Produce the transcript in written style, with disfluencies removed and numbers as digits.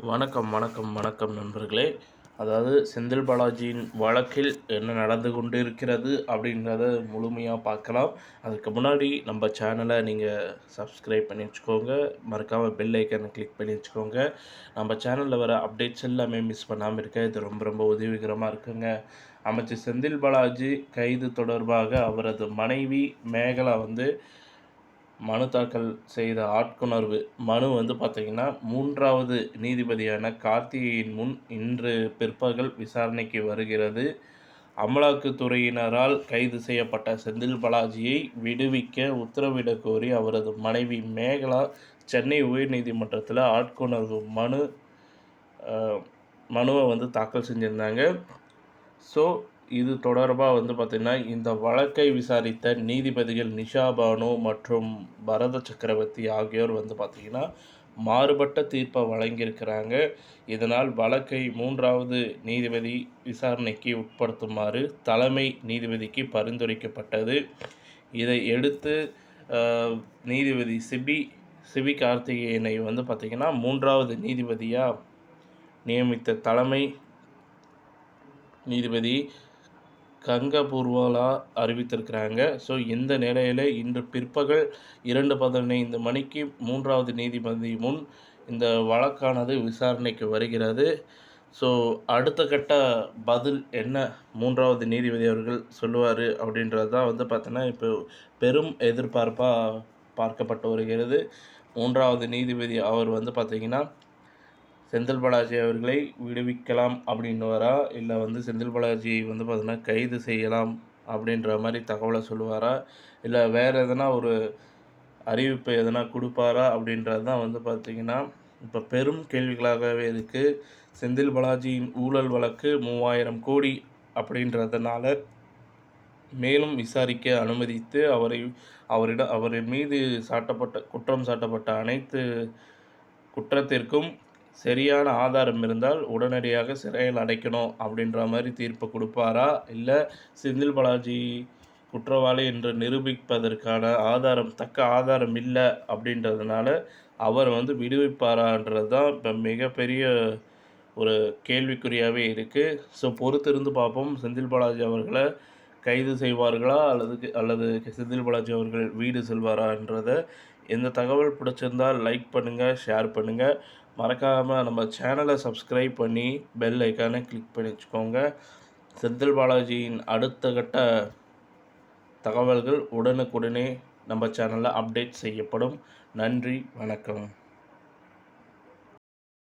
வணக்கம் நண்பர்களே. அதாவது செந்தில் பாலாஜியின் வழக்கில் என்ன நடந்து கொண்டு இருக்கிறது அப்படின்றத முழுமையாக பார்க்கலாம். அதுக்கு முன்னாடி நம்ம சேனலை நீங்கள் சப்ஸ்கிரைப் பண்ணி வச்சுக்கோங்க. மறக்காமல் பெல் ஐக்கனை கிளிக் பண்ணி வச்சுக்கோங்க. நம்ம சேனலில் வர அப்டேட்ஸ் எல்லாமே மிஸ் பண்ணாமல் இருக்க இது ரொம்ப உதவிகரமாக இருக்குங்க. அமைச்சர் செந்தில் பாலாஜி கைது தொடர்பாக அவரது மனைவி மேகலா மனு தாக்கல் செய்த ஆட்கொணர்வு மனு பார்த்திங்கன்னா 3வது நீதிபதியான கார்த்திகேயன் முன் இன்று பிற்பகல் விசாரணைக்கு வருகிறது. அமலாக்கத்துறையினரால் கைது செய்யப்பட்ட செந்தில் பாலாஜியை விடுவிக்க உத்தரவிடக் கோரி அவரது மனைவி மேகலா சென்னை உயர்நீதிமன்றத்தில் ஆட்கொணர்வு மனுவை தாக்கல் செஞ்சுருந்தாங்க. ஸோ இது தொடர்பாக பார்த்திங்கன்னா இந்த வழக்கை விசாரித்த நீதிபதிகள் நிஷா பானு மற்றும் பரத சக்கரவர்த்தி ஆகியோர் பார்த்திங்கன்னா மாறுபட்ட தீர்ப்பை வழங்கியிருக்கிறாங்க. இதனால் வழக்கை 3வது நீதிபதி விசாரணைக்கு உட்படுத்துமாறு தலைமை நீதிபதிக்கு பரிந்துரைக்கப்பட்டது. இதை எடுத்து நீதிபதி சிபி கார்த்திகேயனை பார்த்திங்கன்னா 3வது நீதிபதியாக நியமித்த தலைமை நீதிபதி கங்கபூர்வாலா அறிவித்திருக்கிறாங்க. ஸோ இந்த நிலையில் இன்று பிற்பகல் 2:15 மணிக்கு 3வது நீதிபதி முன் இந்த வழக்கானது விசாரணைக்கு வருகிறது. ஸோ அடுத்த கட்ட பதில் என்ன 3வது நீதிபதி அவர்கள் சொல்லுவார் அப்படின்றது தான் பார்த்தோன்னா இப்போ பெரும் எதிர்பார்ப்பாக பார்க்கப்பட்டு வருகிறது. 3வது நீதிபதி அவர் பார்த்திங்கன்னா செந்தில் பாலாஜி அவர்களை விடுவிக்கலாம் அப்படின்னுவாரா, இல்லை செந்தில் பாலாஜியை பார்த்தீங்கன்னா கைது செய்யலாம் அப்படின்ற மாதிரி தகவலை சொல்லுவாரா, இல்லை வேறு எதனா ஒரு அறிவிப்பு எதனா கொடுப்பாரா அப்படின்றது தான் பார்த்திங்கன்னா இப்போ பெரும் கேள்விகளாகவே இருக்குது. செந்தில் பாலாஜியின் ஊழல் வழக்கு 3000 கோடி அப்படின்றதுனால மேலும் விசாரிக்க அனுமதித்து அவரின் மீது குற்றம் சாட்டப்பட்ட அனைத்து குற்றத்திற்கும் சரியான ஆதாரம் இருந்தால் உடனடியாக சிறையில் அடைக்கணும் அப்படின்ற மாதிரி தீர்ப்பு கொடுப்பாரா, இல்லை செந்தில் பாலாஜி குற்றவாளி என்று நிரூபிப்பதற்கான தக்க ஆதாரம் இல்லை அப்படின்றதுனால அவர் விடுவிப்பாரான்றது தான் இப்போ மிகப்பெரிய ஒரு கேள்விக்குறியாகவே இருக்குது. ஸோ பொறுத்திருந்து பார்ப்போம். செந்தில் பாலாஜி அவர்களை கைது செய்வார்களா அல்லது செந்தில் பாலாஜி அவர்கள் வீடு செல்வாரான்றதை. இந்த தகவல் பிடிச்சிருந்தால் லைக் பண்ணுங்கள், ஷேர் பண்ணுங்கள். மறக்காமல் நம்ம சேனலை சப்ஸ்கிரைப் பண்ணி பெல் ஐக்கானை கிளிக் பண்ணி வச்சுக்கோங்க. செந்தில் பாலாஜியின் அடுத்த கட்ட தகவல்கள் உடனுக்குடனே நம்ம சேனலில் அப்டேட் செய்யப்படும். நன்றி, வணக்கம்.